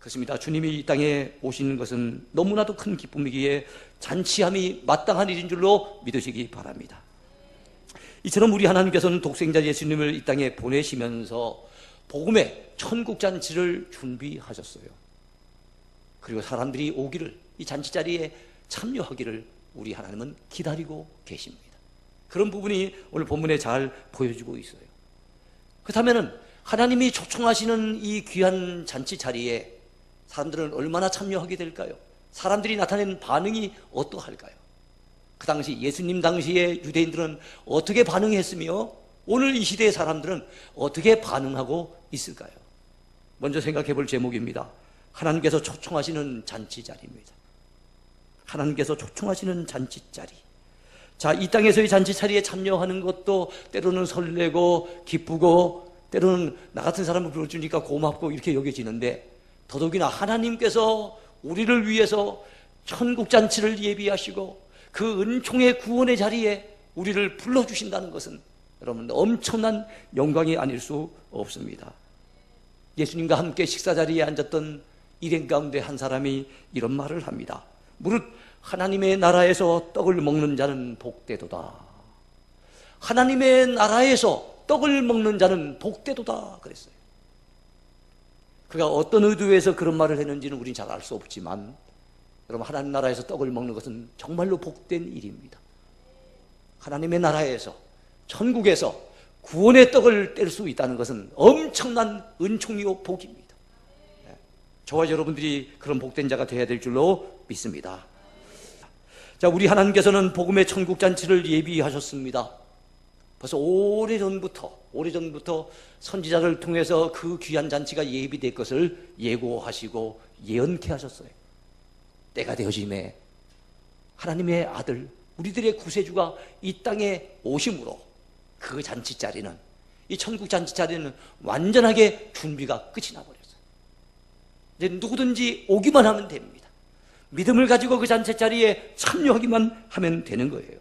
그렇습니다. 주님이 이 땅에 오시는 것은 너무나도 큰 기쁨이기에 잔치함이 마땅한 일인 줄로 믿으시기 바랍니다. 이처럼 우리 하나님께서는 독생자 예수님을 이 땅에 보내시면서 복음의 천국잔치를 준비하셨어요. 그리고 사람들이 오기를, 이 잔치자리에 참여하기를 우리 하나님은 기다리고 계십니다. 그런 부분이 오늘 본문에 잘 보여주고 있어요. 그렇다면 하나님이 초청하시는 이 귀한 잔치 자리에 사람들은 얼마나 참여하게 될까요? 사람들이 나타낸 반응이 어떠할까요? 그 당시 예수님 당시에 유대인들은 어떻게 반응했으며 오늘 이 시대의 사람들은 어떻게 반응하고 있을까요? 먼저 생각해 볼 제목입니다. 하나님께서 초청하시는 잔치 자리입니다. 하나님께서 초청하시는 잔치 자리. 자, 이 땅에서의 잔치 자리에 참여하는 것도 때로는 설레고 기쁘고 때로는 나 같은 사람을 불러주니까 고맙고 이렇게 여겨지는데, 더더욱이나 하나님께서 우리를 위해서 천국잔치를 예비하시고 그 은총의 구원의 자리에 우리를 불러주신다는 것은 여러분 엄청난 영광이 아닐 수 없습니다. 예수님과 함께 식사 자리에 앉았던 일행 가운데 한 사람이 이런 말을 합니다. 무릇 하나님의 나라에서 떡을 먹는 자는 복되도다. 하나님의 나라에서 떡을 먹는 자는 복되도다 그랬어요. 그가 어떤 의도에서 그런 말을 했는지는 우리는 잘 알 수 없지만 여러분, 하나님 나라에서 떡을 먹는 것은 정말로 복된 일입니다. 하나님의 나라에서, 천국에서 구원의 떡을 뗄 수 있다는 것은 엄청난 은총이요 복입니다. 저와 여러분들이 그런 복된 자가 되어야 될 줄로 믿습니다. 자, 우리 하나님께서는 복음의 천국잔치를 예비하셨습니다. 벌써 오래전부터 선지자를 통해서 그 귀한 잔치가 예비될 것을 예고하시고 예언케 하셨어요. 때가 되어짐에 하나님의 아들, 우리들의 구세주가 이 땅에 오심으로 그 잔치 자리는, 이 천국 잔치 자리는 완전하게 준비가 끝이 나버렸어요. 이제 누구든지 오기만 하면 됩니다. 믿음을 가지고 그 잔치 자리에 참여하기만 하면 되는 거예요.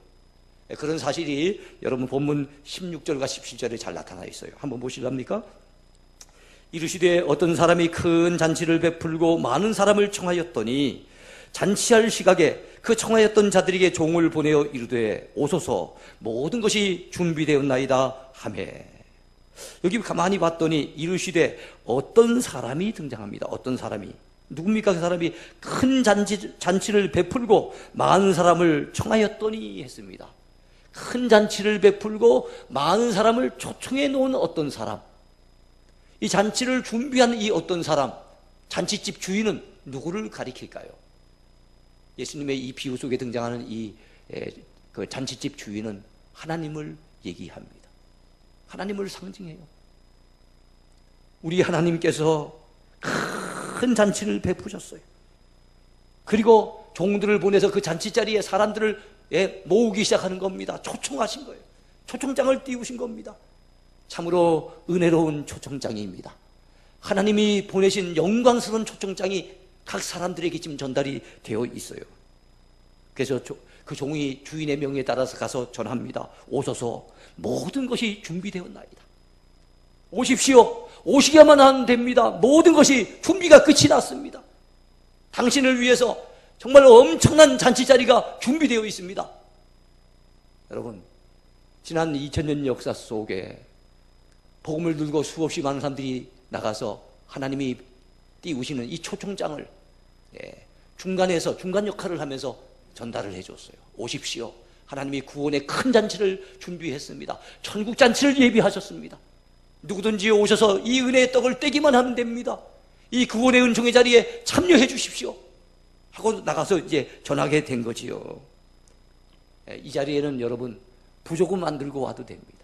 그런 사실이 여러분 본문 16절과 17절에 잘 나타나 있어요. 한번 보실랍니까? 이르시되 어떤 사람이 큰 잔치를 베풀고 많은 사람을 청하였더니 잔치할 시각에 그 청하였던 자들에게 종을 보내어 이르되 오소서 모든 것이 준비되었나이다 하매. 여기 가만히 봤더니 이르시되 어떤 사람이 등장합니다. 어떤 사람이. 누굽니까? 그 사람이 큰 잔치를 베풀고 많은 사람을 청하였더니 했습니다. 큰 잔치를 베풀고 많은 사람을 초청해 놓은 어떤 사람, 이 잔치를 준비한 이 어떤 사람, 잔치집 주인은 누구를 가리킬까요? 예수님의 이 비유 속에 등장하는 그 잔치집 주인은 하나님을 얘기합니다. 하나님을 상징해요. 우리 하나님께서 큰 잔치를 베푸셨어요. 그리고 종들을 보내서 그 잔치 자리에 사람들을 모으기 시작하는 겁니다. 초청하신 거예요. 초청장을 띄우신 겁니다. 참으로 은혜로운 초청장입니다. 하나님이 보내신 영광스러운 초청장이 각 사람들에게 지금 전달이 되어 있어요. 그래서 그 종이 주인의 명에 따라서 가서 전합니다. 오소서 모든 것이 준비되었나이다. 오십시오. 오시기만 하면 됩니다. 모든 것이 준비가 끝이 났습니다. 당신을 위해서 정말 엄청난 잔치 자리가 준비되어 있습니다. 여러분, 지난 2000년 역사 속에 복음을 들고 수없이 많은 사람들이 나가서 하나님이 띄우시는 이 초청장을 중간에서 중간 역할을 하면서 전달을 해줬어요. 오십시오. 하나님이 구원의 큰 잔치를 준비했습니다. 천국 잔치를 예비하셨습니다. 누구든지 오셔서 이 은혜의 떡을 떼기만 하면 됩니다. 이 구원의 은총의 자리에 참여해 주십시오 하고 나가서 이제 전하게 된 거지요. 이 자리에는 여러분 부조금 안 들고 와도 됩니다.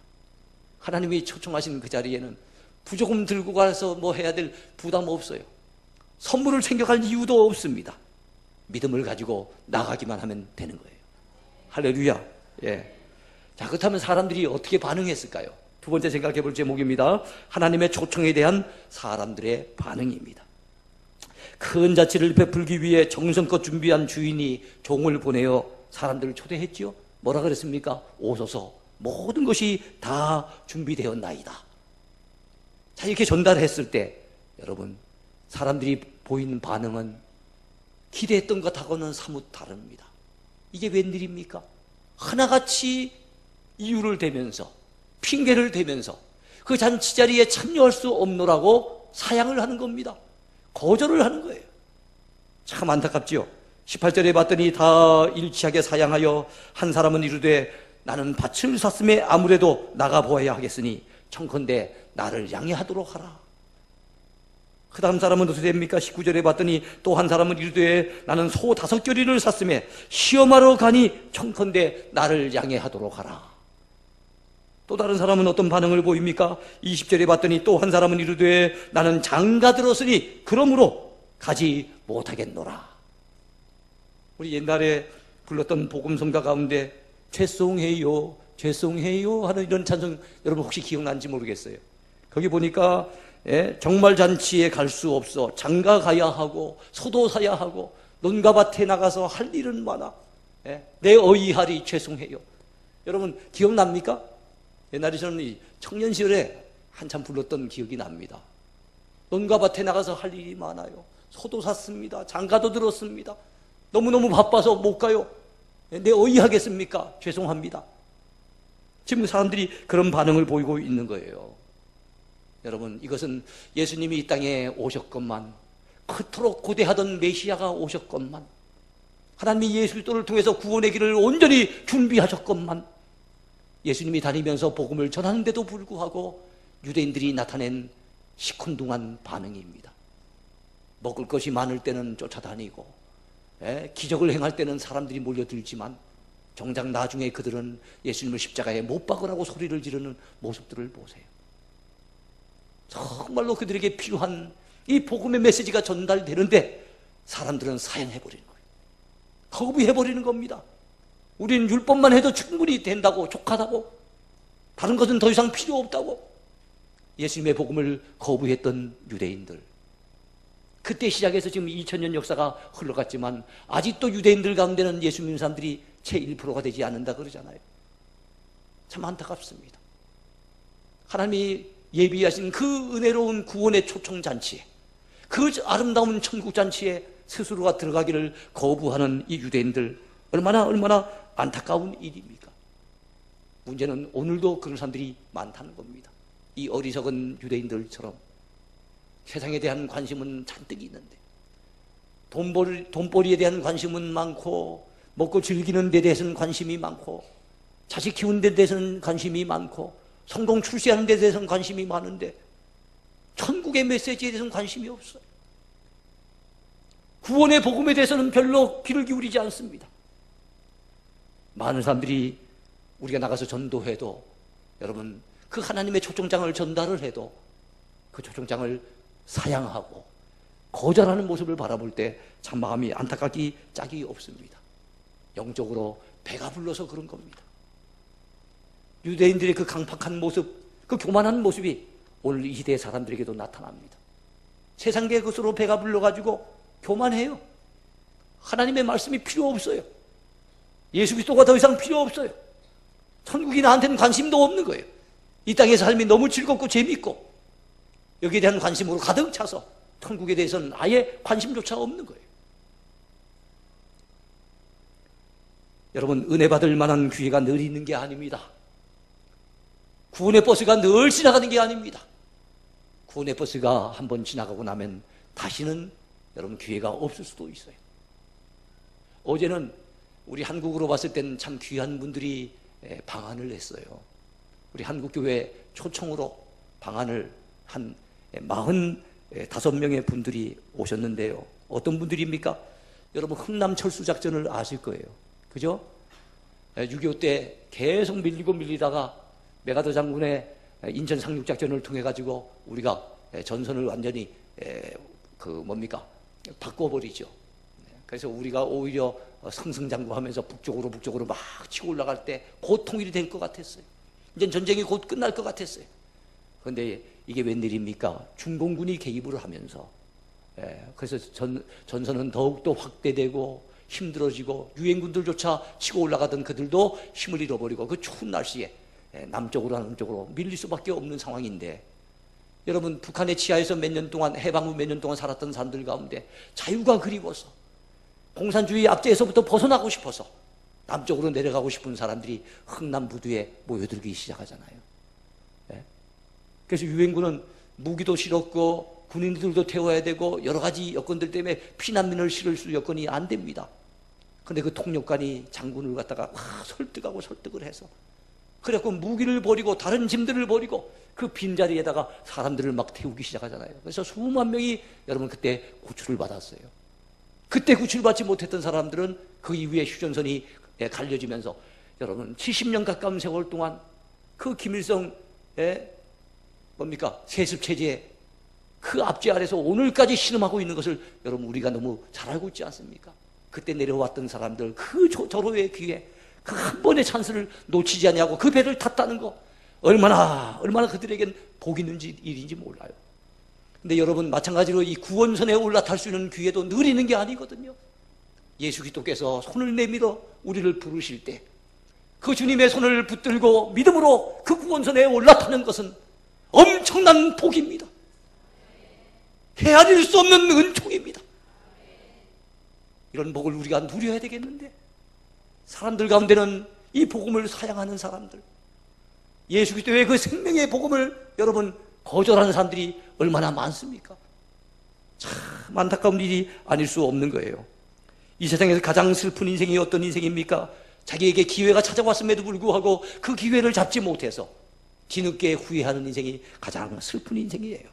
하나님이 초청하신 그 자리에는 부조금 들고 가서 뭐 해야 될 부담 없어요. 선물을 챙겨갈 이유도 없습니다. 믿음을 가지고 나가기만 하면 되는 거예요. 할렐루야. 예. 자, 그렇다면 사람들이 어떻게 반응했을까요? 두 번째 생각해 볼 제목입니다. 하나님의 초청에 대한 사람들의 반응입니다. 큰 잔치를 베풀기 위해 정성껏 준비한 주인이 종을 보내어 사람들을 초대했지요. 뭐라 그랬습니까? 오소서 모든 것이 다 준비되었나이다. 자, 이렇게 전달했을 때 여러분 사람들이 보이는 반응은 기대했던 것하고는 사뭇 다릅니다. 이게 웬일입니까? 하나같이 이유를 대면서, 핑계를 대면서 그 잔치 자리에 참여할 수 없노라고 사양을 하는 겁니다. 거절을 하는 거예요. 참 안타깝지요. 18절에 봤더니 다 일치하게 사양하여 한 사람은 이르되 나는 밭을 샀음에 아무래도 나가보아야 하겠으니 청컨대 나를 양해하도록 하라. 그 다음 사람은 어떻게 됩니까? 19절에 봤더니 또 한 사람은 이르되 나는 소 5겨리를 샀음에 시험하러 가니 청컨대 나를 양해하도록 하라. 또 다른 사람은 어떤 반응을 보입니까? 20절에 봤더니 또 한 사람은 이르되 나는 장가 들었으니 그러므로 가지 못하겠노라. 우리 옛날에 불렀던 복음성가 가운데 죄송해요, 죄송해요 하는 이런 찬송 여러분 혹시 기억나는지 모르겠어요. 거기 보니까 정말 잔치에 갈 수 없어 장가 가야 하고 소도 사야 하고 논과 밭에 나가서 할 일은 많아. 내 어이하리 죄송해요. 여러분 기억납니까? 옛날에 저는 이 청년 시절에 한참 불렀던 기억이 납니다. 논과 밭에 나가서 할 일이 많아요. 소도 샀습니다. 장가도 들었습니다. 너무너무 바빠서 못 가요. 내 어이하겠습니까? 죄송합니다. 지금 사람들이 그런 반응을 보이고 있는 거예요. 여러분 이것은 예수님이 이 땅에 오셨건만, 그토록 고대하던 메시아가 오셨건만, 하나님이 예수 그리스도를 통해서 구원의 길을 온전히 준비하셨건만, 예수님이 다니면서 복음을 전하는데도 불구하고 유대인들이 나타낸 시큰둥한 반응입니다. 먹을 것이 많을 때는 쫓아다니고 기적을 행할 때는 사람들이 몰려들지만 정작 나중에 그들은 예수님을 십자가에 못 박으라고 소리를 지르는 모습들을 보세요. 정말로 그들에게 필요한 이 복음의 메시지가 전달되는데 사람들은 사양해버리는 거예요. 거부해버리는 겁니다. 우리는 율법만 해도 충분히 된다고, 족하다고, 다른 것은 더 이상 필요 없다고 예수님의 복음을 거부했던 유대인들, 그때 시작해서 지금 2000년 역사가 흘러갔지만 아직도 유대인들 가운데는 예수 믿는 사람들이 채 1%가 되지 않는다 그러잖아요. 참 안타깝습니다. 하나님이 예비하신 그 은혜로운 구원의 초청잔치에, 그 아름다운 천국잔치에 스스로가 들어가기를 거부하는 이 유대인들, 얼마나 안타까운 일입니까? 문제는 오늘도 그런 사람들이 많다는 겁니다. 이 어리석은 유대인들처럼 세상에 대한 관심은 잔뜩 있는데 돈벌이에 대한 관심은 많고, 먹고 즐기는 데 대해서는 관심이 많고, 자식 키우는 데 대해서는 관심이 많고, 성공 출세하는 데 대해서는 관심이 많은데 천국의 메시지에 대해서는 관심이 없어요. 구원의 복음에 대해서는 별로 귀를 기울이지 않습니다. 많은 사람들이 우리가 나가서 전도해도, 여러분 그 하나님의 초청장을 전달을 해도 그 초청장을 사양하고 거절하는 모습을 바라볼 때 참 마음이 안타깝기 짝이 없습니다. 영적으로 배가 불러서 그런 겁니다. 유대인들의 그 강팍한 모습, 그 교만한 모습이 오늘 이 시대의 사람들에게도 나타납니다. 세상계 것으로 배가 불러가지고 교만해요. 하나님의 말씀이 필요 없어요. 예수 그리스도가 더 이상 필요 없어요. 천국이 나한테는 관심도 없는 거예요. 이 땅의 삶이 너무 즐겁고 재밌고 여기에 대한 관심으로 가득 차서 천국에 대해서는 아예 관심조차 없는 거예요. 여러분, 은혜 받을 만한 기회가 늘 있는 게 아닙니다. 구원의 버스가 늘 지나가는 게 아닙니다. 구원의 버스가 한번 지나가고 나면 다시는 여러분 기회가 없을 수도 있어요. 어제는 우리 한국으로 봤을 때는 참 귀한 분들이 방한을 했어요. 우리 한국교회 초청으로 방한을 한 45명의 분들이 오셨는데요. 어떤 분들입니까? 여러분 흥남 철수작전을 아실 거예요. 그죠? 6.25 때 계속 밀리다가 메가더 장군의 인천 상륙작전을 통해 가지고 우리가 전선을 완전히 바꿔버리죠. 그래서 우리가 오히려 승승장구하면서 북쪽으로 막 치고 올라갈 때 곧 통일이 될 것 같았어요. 이제 전쟁이 곧 끝날 것 같았어요. 그런데 이게 웬일입니까? 중공군이 개입을 하면서 그래서 전선은 더욱더 확대되고 힘들어지고 유엔군들조차 치고 올라가던 그들도 힘을 잃어버리고 그 추운 날씨에 남쪽으로 밀릴 수밖에 없는 상황인데 여러분, 북한의 치하에서 몇 년 동안, 해방 후 몇 년 동안 살았던 사람들 가운데 자유가 그리워서 공산주의 압제에서부터 벗어나고 싶어서 남쪽으로 내려가고 싶은 사람들이 흥남부두에 모여들기 시작하잖아요. 네? 그래서 유엔군은 무기도 실었고 군인들도 태워야 되고 여러 가지 여건들 때문에 피난민을 실을 수 여건이 안 됩니다. 그런데 그 통역관이 장군을 갖다가 설득하고 설득을 해서, 그래갖고 무기를 버리고 다른 짐들을 버리고 그 빈자리에다가 사람들을 막 태우기 시작하잖아요. 그래서 수만 명이 여러분 그때 구출을 받았어요. 그때 구출받지 못했던 사람들은 그 이후에 휴전선이 갈려지면서 여러분 70년 가까운 세월 동안 그 김일성의 뭡니까? 세습체제 그 압제 아래서 오늘까지 신음하고 있는 것을 여러분 우리가 너무 잘 알고 있지 않습니까? 그때 내려왔던 사람들 그 절호의 기회, 그 한 번의 찬스를 놓치지 않냐고 그 배를 탔다는 거, 얼마나 그들에겐 복 있는 일인지 몰라요. 근데 여러분, 마찬가지로 이 구원선에 올라탈 수 있는 기회도 늘 있는 게 아니거든요. 예수 그리스도께서 손을 내밀어 우리를 부르실 때 그 주님의 손을 붙들고 믿음으로 그 구원선에 올라타는 것은 엄청난 복입니다. 헤아릴 수 없는 은총입니다. 이런 복을 우리가 누려야 되겠는데, 사람들 가운데는 이 복음을 사양하는 사람들, 예수 그리스도의 그 생명의 복음을 여러분 거절하는 사람들이 얼마나 많습니까? 참 안타까운 일이 아닐 수 없는 거예요. 이 세상에서 가장 슬픈 인생이 어떤 인생입니까? 자기에게 기회가 찾아왔음에도 불구하고 그 기회를 잡지 못해서 뒤늦게 후회하는 인생이 가장 슬픈 인생이에요.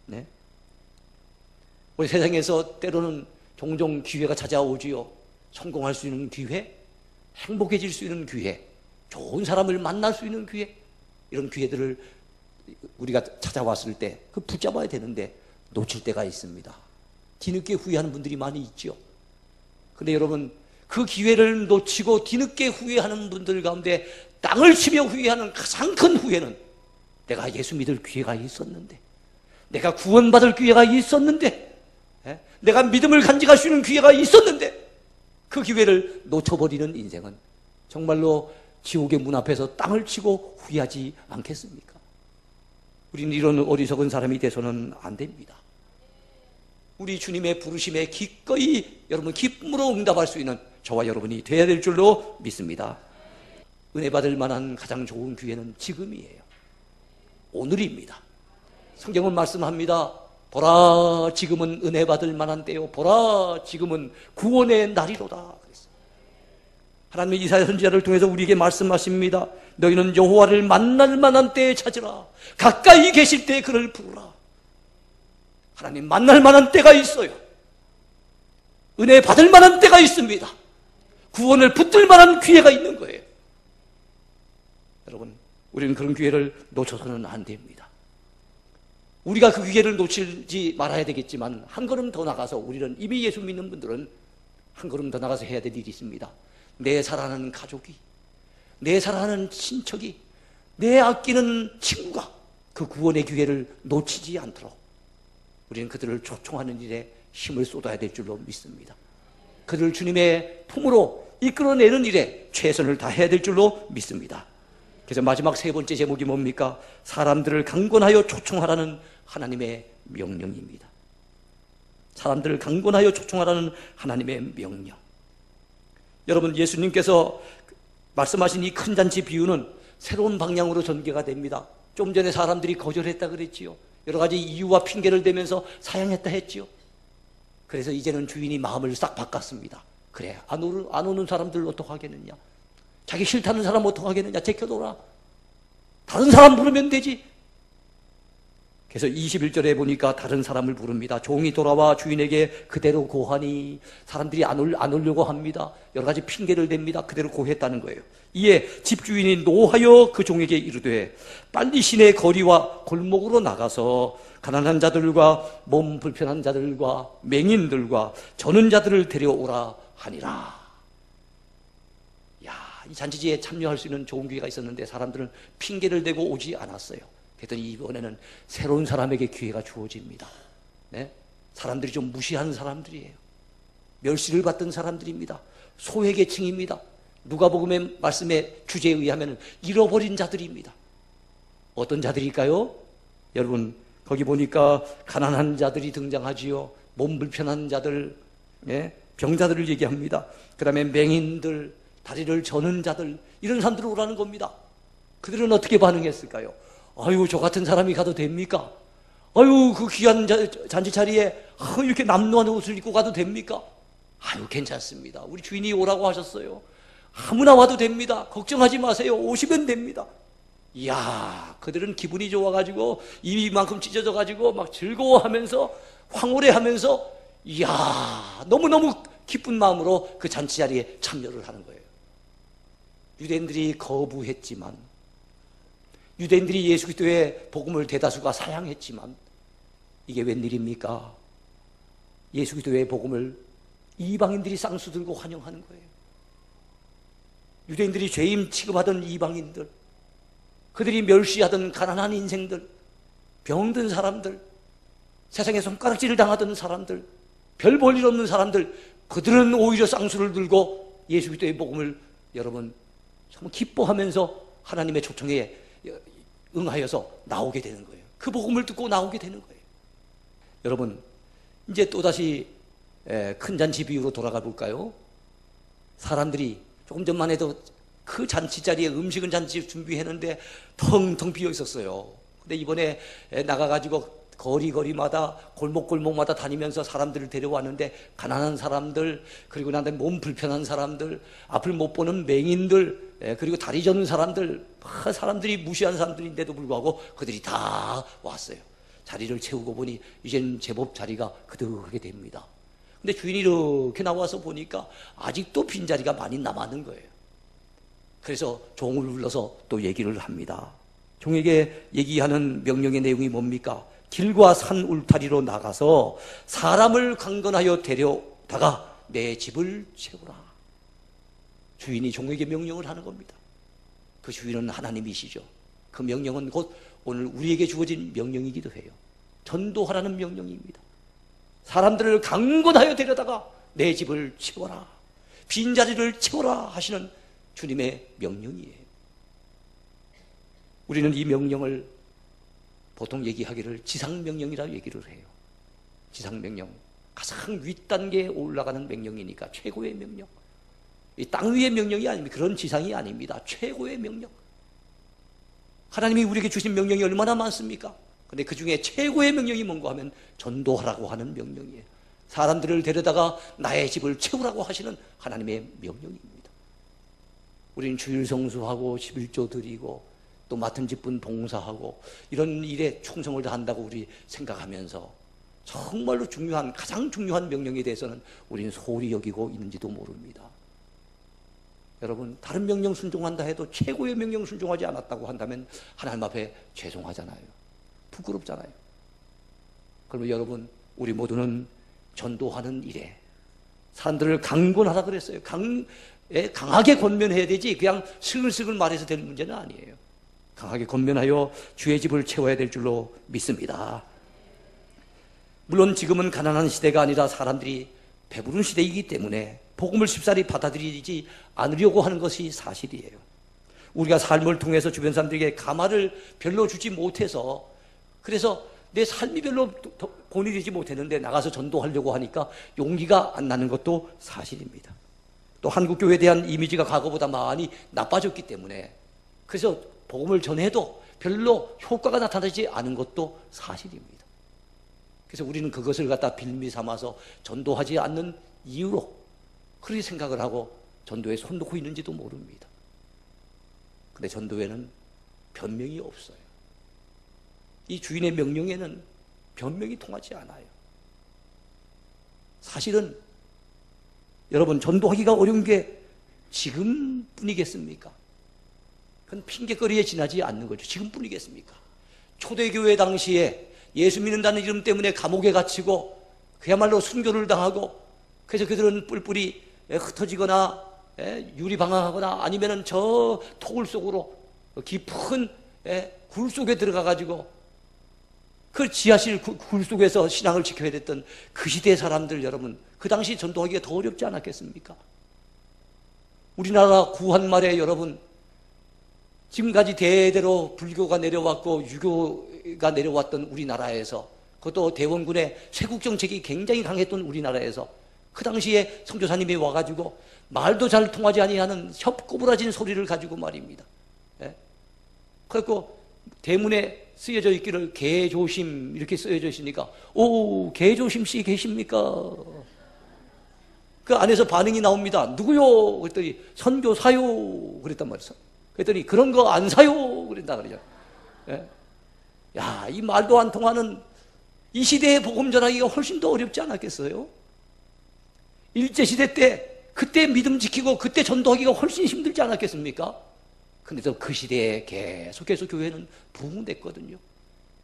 네? 우리 세상에서 때로는 종종 기회가 찾아오지요. 성공할 수 있는 기회, 행복해질 수 있는 기회, 좋은 사람을 만날 수 있는 기회, 이런 기회들을 우리가 찾아왔을 때 그 붙잡아야 되는데 놓칠 때가 있습니다. 뒤늦게 후회하는 분들이 많이 있죠. 근데 여러분, 그 기회를 놓치고 뒤늦게 후회하는 분들 가운데 땅을 치며 후회하는 가장 큰 후회는, 내가 예수 믿을 기회가 있었는데, 내가 구원받을 기회가 있었는데, 내가 믿음을 간직할 수 있는 기회가 있었는데 그 기회를 놓쳐버리는 인생은 정말로 지옥의 문 앞에서 땅을 치고 후회하지 않겠습니까? 우리는 이런 어리석은 사람이 돼서는 안 됩니다. 우리 주님의 부르심에 기꺼이 여러분 기쁨으로 응답할 수 있는 저와 여러분이 되어야 될 줄로 믿습니다. 은혜 받을 만한 가장 좋은 기회는 지금이에요. 오늘입니다. 성경은 말씀합니다. 보라, 지금은 은혜 받을 만한 때요, 보라, 지금은 구원의 날이로다. 하나님의 이사야 선지자를 통해서 우리에게 말씀하십니다. 너희는 여호와를 만날 만한 때에 찾으라. 가까이 계실 때 그를 부르라. 하나님 만날 만한 때가 있어요. 은혜 받을 만한 때가 있습니다. 구원을 붙들 만한 기회가 있는 거예요. 여러분, 우리는 그런 기회를 놓쳐서는 안 됩니다. 우리가 그 기회를 놓치지 말아야 되겠지만, 한 걸음 더 나가서 우리는 이미 예수 믿는 분들은 한 걸음 더 나가서 해야 될 일이 있습니다. 내 사랑하는 가족이, 내 사랑하는 친척이, 내 아끼는 친구가 그 구원의 기회를 놓치지 않도록 우리는 그들을 초청하는 일에 힘을 쏟아야 될 줄로 믿습니다. 그들을 주님의 품으로 이끌어내는 일에 최선을 다해야 될 줄로 믿습니다. 그래서 마지막 세 번째 제목이 뭡니까? 사람들을 강권하여 초청하라는 하나님의 명령입니다. 사람들을 강권하여 초청하라는 하나님의 명령. 여러분, 예수님께서 말씀하신 이 큰 잔치 비유는 새로운 방향으로 전개가 됩니다. 좀 전에 사람들이 거절했다 그랬지요. 여러 가지 이유와 핑계를 대면서 사양했다 했지요. 그래서 이제는 주인이 마음을 싹 바꿨습니다. 그래, 안 오는 사람들 어떡하겠느냐, 자기 싫다는 사람 어떡하겠느냐, 제껴둬라, 다른 사람 부르면 되지. 그래서 21절에 보니까 다른 사람을 부릅니다. 종이 돌아와 주인에게 그대로 고하니, 사람들이 안 오려고 합니다. 여러 가지 핑계를 댑니다. 그대로 고했다는 거예요. 이에 집주인이 노하여 그 종에게 이르되, 빨리 시내 거리와 골목으로 나가서 가난한 자들과 몸 불편한 자들과 맹인들과 저는 자들을 데려오라 하니라. 야, 이 잔치지에 참여할 수 있는 좋은 기회가 있었는데 사람들은 핑계를 대고 오지 않았어요. 그랬더니 이번에는 새로운 사람에게 기회가 주어집니다. 네? 사람들이 좀 무시하는 사람들이에요. 멸시를 받던 사람들입니다. 소외계층입니다. 누가복음의 말씀의 주제에 의하면 잃어버린 자들입니다. 어떤 자들일까요? 여러분, 거기 보니까 가난한 자들이 등장하지요. 몸 불편한 자들, 병자들을 얘기합니다. 그 다음에 맹인들, 다리를 저는 자들, 이런 사람들 오라는 겁니다. 그들은 어떻게 반응했을까요? 아유, 저 같은 사람이 가도 됩니까? 아유, 그 귀한 잔치 자리에 이렇게 남루한 옷을 입고 가도 됩니까? 아유, 괜찮습니다. 우리 주인이 오라고 하셨어요. 아무나 와도 됩니다. 걱정하지 마세요. 오시면 됩니다. 이야, 그들은 기분이 좋아가지고 입이 이만큼 찢어져가지고 막 즐거워하면서 황홀해하면서 이야, 너무너무 기쁜 마음으로 그 잔치 자리에 참여를 하는 거예요. 유대인들이 거부했지만, 유대인들이 예수 그리스도의 복음을 대다수가 사양했지만, 이게 웬일입니까? 예수 그리스도의 복음을 이방인들이 쌍수 들고 환영하는 거예요. 유대인들이 죄인 취급하던 이방인들, 그들이 멸시하던 가난한 인생들, 병든 사람들, 세상에 손가락질을 당하던 사람들, 별 볼 일 없는 사람들, 그들은 오히려 쌍수를 들고 예수 그리스도의 복음을 여러분 정말 기뻐하면서 하나님의 초청에 응하여서 나오게 되는 거예요. 그 복음을 듣고 나오게 되는 거예요. 여러분, 이제 또다시 큰 잔치 비유로 돌아가 볼까요? 사람들이 조금 전만 해도 그 잔치 자리에 음식은 잔치 준비했는데 텅텅 비어 있었어요. 근데 이번에 나가가지고 거리마다 골목마다 다니면서 사람들을 데려왔는데 가난한 사람들, 그리고 나한테 몸 불편한 사람들, 앞을 못 보는 맹인들, 그리고 다리 저는 사람들, 사람들이 무시한 사람들인데도 불구하고 그들이 다 왔어요. 자리를 채우고 보니 이제는 제법 자리가 그득하게 됩니다. 근데 주인이 이렇게 나와서 보니까 아직도 빈자리가 많이 남았는 거예요. 그래서 종을 불러서 또 얘기를 합니다. 종에게 얘기하는 명령의 내용이 뭡니까? 길과 산 울타리로 나가서 사람을 강건하여 데려다가 내 집을 채우라. 주인이 종에게 명령을 하는 겁니다. 그 주인은 하나님이시죠. 그 명령은 곧 오늘 우리에게 주어진 명령이기도 해요. 전도하라는 명령입니다. 사람들을 강건하여 데려다가 내 집을 채워라, 빈자리를 채워라 하시는 주님의 명령이에요. 우리는 이 명령을 보통 얘기하기를 지상명령이라고 얘기를 해요. 지상명령, 가장 윗단계에 올라가는 명령이니까 최고의 명령. 이 땅 위의 명령이 아닙니다. 그런 지상이 아닙니다. 최고의 명령. 하나님이 우리에게 주신 명령이 얼마나 많습니까? 근데 그 중에 최고의 명령이 뭔가 하면 전도하라고 하는 명령이에요. 사람들을 데려다가 나의 집을 채우라고 하시는 하나님의 명령입니다. 우리는 주일 성수하고 11조 드리고 또 맡은 집분 봉사하고 이런 일에 충성을 다한다고 우리 생각하면서 정말로 중요한, 가장 중요한 명령에 대해서는 우리는 소홀히 여기고 있는지도 모릅니다. 여러분, 다른 명령 순종한다 해도 최고의 명령 순종하지 않았다고 한다면 하나님 앞에 죄송하잖아요. 부끄럽잖아요. 그러면 여러분, 우리 모두는 전도하는 일에 사람들을 강권하라 그랬어요. 강하게 권면해야 되지 그냥 슬글슬글 말해서 될 문제는 아니에요. 강하게 권면하여 주의 집을 채워야 될 줄로 믿습니다. 물론 지금은 가난한 시대가 아니라 사람들이 배부른 시대이기 때문에 복음을 쉽사리 받아들이지 않으려고 하는 것이 사실이에요. 우리가 삶을 통해서 주변 사람들에게 감화를 별로 주지 못해서, 그래서 내 삶이 별로 본이 되지 못했는데 나가서 전도하려고 하니까 용기가 안 나는 것도 사실입니다. 또 한국교회에 대한 이미지가 과거보다 많이 나빠졌기 때문에 그래서 복음을 전해도 별로 효과가 나타나지 않은 것도 사실입니다. 그래서 우리는 그것을 갖다 빌미 삼아서 전도하지 않는 이유로 그렇게 생각을 하고 전도에 손 놓고 있는지도 모릅니다. 근데 전도에는 변명이 없어요. 이 주인의 명령에는 변명이 통하지 않아요. 사실은 여러분, 전도하기가 어려운 게 지금뿐이겠습니까? 그건 핑계거리에 지나지 않는 거죠. 지금뿐이겠습니까? 초대교회 당시에 예수 믿는다는 이름 때문에 감옥에 갇히고 그야말로 순교를 당하고, 그래서 그들은 뿔뿔이 흩어지거나 유리방황하거나 아니면은 저 토굴 속으로 깊은 굴 속에 들어가 가지고 그 지하실 굴 속에서 신앙을 지켜야 됐던 그 시대의 사람들, 여러분, 그 당시 전도하기가 더 어렵지 않았겠습니까? 우리나라 구한 말에 여러분, 지금까지 대대로 불교가 내려왔고 유교가 내려왔던 우리나라에서, 그것도 대원군의 쇄국 정책이 굉장히 강했던 우리나라에서 그 당시에 선교사님이 와가지고 말도 잘 통하지 아니하는 협꼬부라진 소리를 가지고 말입니다. 예? 그래서 대문에 쓰여져 있기를 개조심 이렇게 쓰여져 있으니까, 오, 개조심 씨 계십니까? 그 안에서 반응이 나옵니다. 누구요? 그랬더니 선교 사요 그랬단 말이죠. 그랬더니 그런 거 안 사요 그랬다 그러죠. 예? 야, 이 말도 안 통하는 이 시대에 복음 전하기가 훨씬 더 어렵지 않았겠어요? 일제시대 때 그때 믿음 지키고 그때 전도하기가 훨씬 힘들지 않았겠습니까? 근데도 그 시대에 계속해서 교회는 부흥됐거든요.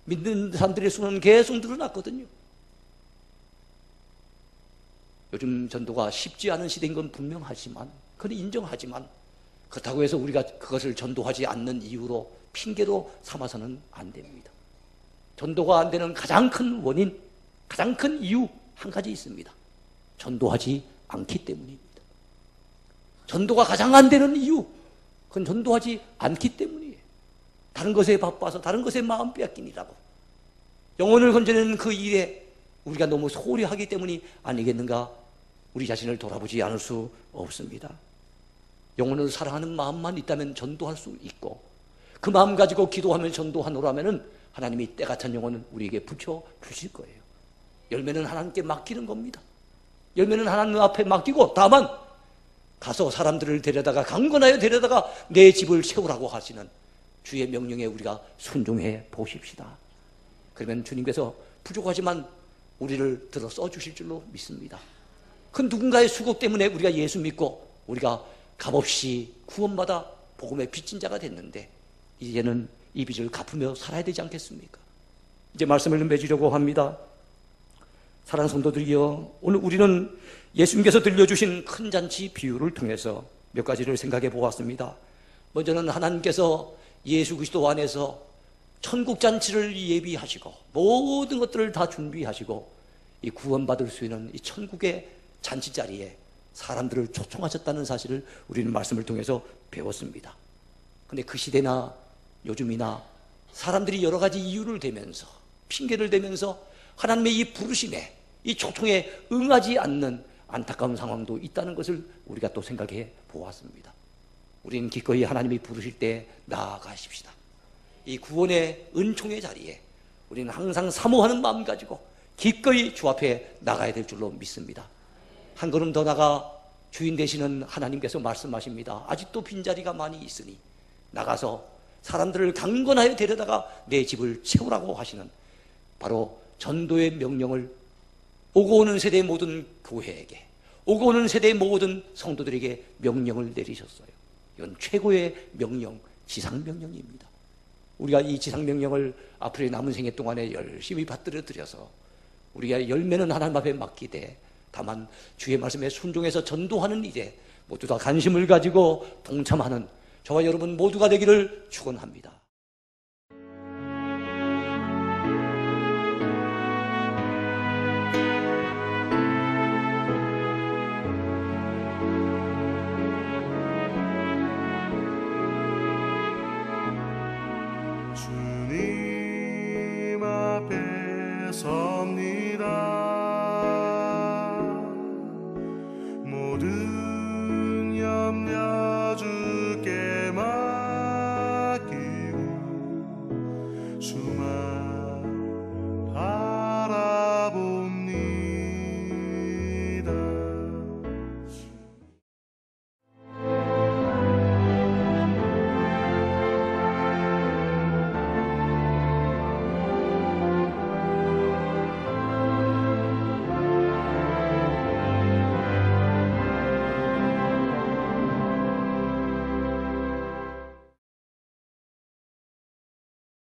믿는 사람들의 수는 계속 늘어났거든요. 요즘 전도가 쉽지 않은 시대인 건 분명하지만, 그건 인정하지만, 그렇다고 해서 우리가 그것을 전도하지 않는 이유로 핑계로 삼아서는 안 됩니다. 전도가 안 되는 가장 큰 원인, 가장 큰 이유 한 가지 있습니다. 전도하지 않기 때문입니다. 전도가 가장 안 되는 이유, 그건 전도하지 않기 때문이에요. 다른 것에 바빠서 다른 것에 마음 빼앗기니라고. 영혼을 건져내는 그 일에 우리가 너무 소홀히 하기 때문이 아니겠는가? 우리 자신을 돌아보지 않을 수 없습니다. 영혼을 사랑하는 마음만 있다면 전도할 수 있고, 그 마음 가지고 기도하며 전도하노라면 하나님이 때 같은 영혼을 우리에게 붙여 주실 거예요. 열매는 하나님께 맡기는 겁니다. 열매는 하나님 앞에 맡기고, 다만 가서 사람들을 데려다가, 강건하여 데려다가 내 집을 채우라고 하시는 주의 명령에 우리가 순종해 보십시다. 그러면 주님께서 부족하지만 우리를 들어 써주실 줄로 믿습니다. 그 누군가의 수고 때문에 우리가 예수 믿고 우리가 값없이 구원받아 복음의 빚진 자가 됐는데, 이제는 이 빚을 갚으며 살아야 되지 않겠습니까? 이제 말씀을 맺으려고 합니다. 사랑하는 성도들이여, 오늘 우리는 예수님께서 들려주신 큰 잔치 비유를 통해서 몇 가지를 생각해 보았습니다. 먼저는 하나님께서 예수 그리스도 안에서 천국 잔치를 예비하시고 모든 것들을 다 준비하시고 이 구원받을 수 있는 이 천국의 잔치 자리에 사람들을 초청하셨다는 사실을 우리는 말씀을 통해서 배웠습니다. 그런데 그 시대나 요즘이나 사람들이 여러 가지 이유를 대면서, 핑계를 대면서 하나님의 이 부르심에, 이 초청에 응하지 않는 안타까운 상황도 있다는 것을 우리가 또 생각해 보았습니다. 우리는 기꺼이 하나님이 부르실 때 나아가십시다. 이 구원의 은총의 자리에 우리는 항상 사모하는 마음 가지고 기꺼이 주 앞에 나가야 될 줄로 믿습니다. 한 걸음 더 나가 주인 되시는 하나님께서 말씀하십니다. 아직도 빈자리가 많이 있으니 나가서 사람들을 강건하여 데려다가 내 집을 채우라고 하시는, 바로 전도의 명령을 오고 오는 세대의 모든 교회에게, 오고 오는 세대의 모든 성도들에게 명령을 내리셨어요. 이건 최고의 명령, 지상명령입니다. 우리가 이 지상명령을 앞으로의 남은 생애 동안에 열심히 받들어 들여서 우리가 열매는 하나님 앞에 맡기되, 다만 주의 말씀에 순종해서 전도하는 일에 모두 다 관심을 가지고 동참하는 저와 여러분 모두가 되기를 축원합니다.